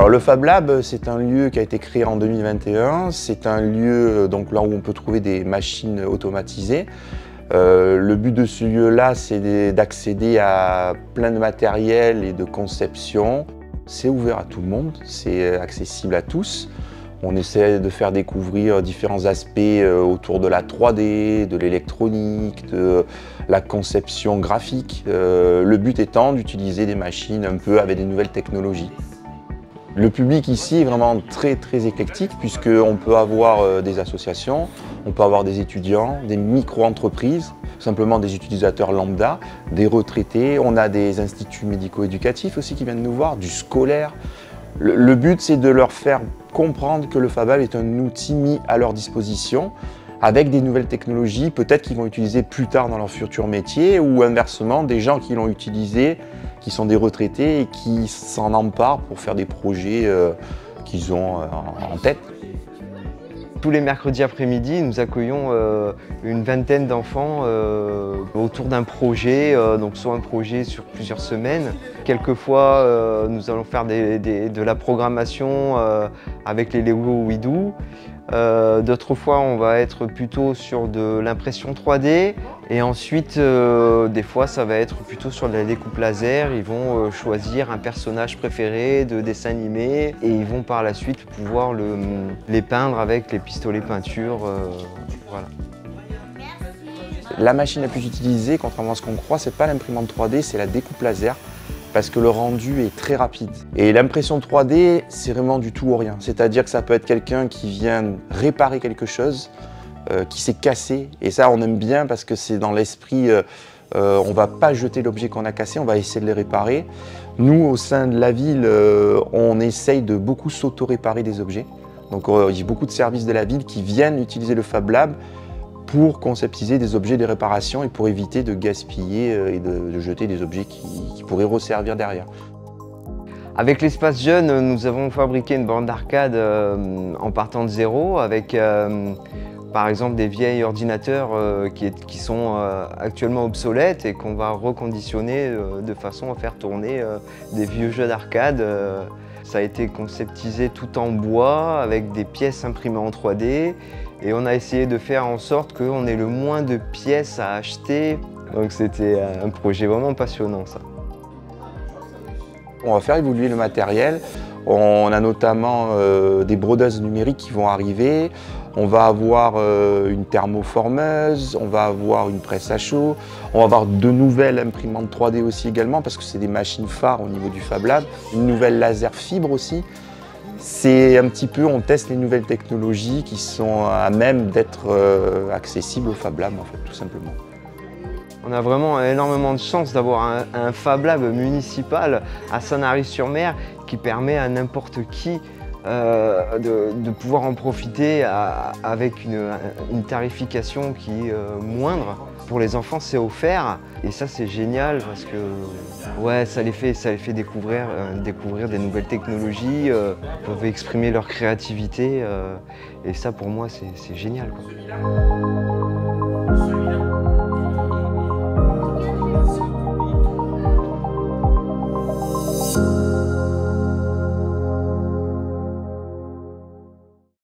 Alors le Fab Lab, c'est un lieu qui a été créé en 2021. C'est un lieu donc, là où on peut trouver des machines automatisées. Le but de ce lieu-là, c'est d'accéder à plein de matériel et de conception. C'est ouvert à tout le monde, c'est accessible à tous. On essaie de faire découvrir différents aspects autour de la 3D, de l'électronique, de la conception graphique. Le but étant d'utiliser des machines un peu avec des nouvelles technologies. Le public ici est vraiment très éclectique puisqu'on peut avoir des associations, on peut avoir des étudiants, des micro-entreprises, simplement des utilisateurs lambda, des retraités, on a des instituts médico-éducatifs aussi qui viennent nous voir, du scolaire. Le but, c'est de leur faire comprendre que le Fab Lab est un outil mis à leur disposition avec des nouvelles technologies, peut-être qu'ils vont utiliser plus tard dans leur futur métier ou inversement, des gens qui l'ont utilisé, qui sont des retraités et qui s'en emparent pour faire des projets qu'ils ont en tête. Tous les mercredis après-midi, nous accueillons une vingtaine d'enfants autour d'un projet, donc soit un projet sur plusieurs semaines. Quelquefois, nous allons faire de la programmation avec les Lego WeDo. D'autres fois, on va être plutôt sur de l'impression 3D. Et ensuite, des fois, ça va être plutôt sur de la découpe laser. Ils vont choisir un personnage préféré de dessin animé et ils vont par la suite pouvoir les peindre avec les pistolets peinture. Voilà. La machine la plus utilisée, contrairement à ce qu'on croit, c'est pas l'imprimante 3D, c'est la découpe laser. Parce que le rendu est très rapide. Et l'impression 3D, c'est vraiment du tout ou rien. C'est-à-dire que ça peut être quelqu'un qui vient réparer quelque chose, qui s'est cassé. Et ça, on aime bien parce que c'est dans l'esprit, on ne va pas jeter l'objet qu'on a cassé, on va essayer de le réparer. Nous, au sein de la ville, on essaye de beaucoup s'auto-réparer des objets. Donc il y a beaucoup de services de la ville qui viennent utiliser le Fab Lab pour conceptiser des objets de réparation et pour éviter de gaspiller et de jeter des objets qui pourraient resservir derrière. Avec l'espace jeune, nous avons fabriqué une borne d'arcade en partant de zéro avec par exemple des vieils ordinateurs qui sont actuellement obsolètes et qu'on va reconditionner de façon à faire tourner des vieux jeux d'arcade. Ça a été conceptisé tout en bois avec des pièces imprimées en 3D. Et on a essayé de faire en sorte qu'on ait le moins de pièces à acheter. Donc c'était un projet vraiment passionnant, ça. On va faire évoluer le matériel. On a notamment des brodeuses numériques qui vont arriver. On va avoir une thermoformeuse, on va avoir une presse à chaud. On va avoir de nouvelles imprimantes 3D aussi également parce que c'est des machines phares au niveau du Fab Lab. Une nouvelle laser fibre aussi. C'est un petit peu, on teste les nouvelles technologies qui sont à même d'être accessibles au Fab Lab, en fait, tout simplement. On a vraiment énormément de chance d'avoir un Fab Lab municipal à Sanary-sur-Mer qui permet à n'importe qui de pouvoir en profiter avec une tarification qui est moindre. Pour les enfants, c'est offert et ça, c'est génial parce que ouais, ça les fait découvrir des nouvelles technologies, peuvent exprimer leur créativité et ça, pour moi, c'est génial, quoi.